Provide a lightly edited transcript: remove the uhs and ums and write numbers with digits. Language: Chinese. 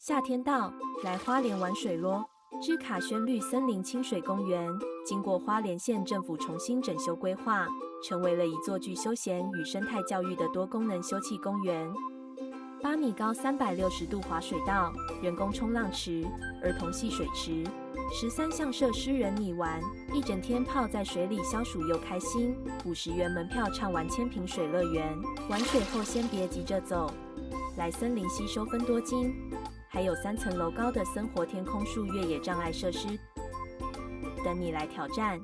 夏天到，来花莲玩水咯！知卡轩绿森林清水公园，经过花莲县政府重新整修规划，成为了一座具休闲与生态教育的多功能休憩公园。8米高360度滑水道、人工冲浪池、儿童戏水池，13项设施任你玩，一整天泡在水里消暑又开心。50元门票畅玩千坪水乐园，玩水后先别急着走，来森林吸收分多精。还有3层楼高的森活天空树越野障碍设施等你来挑战。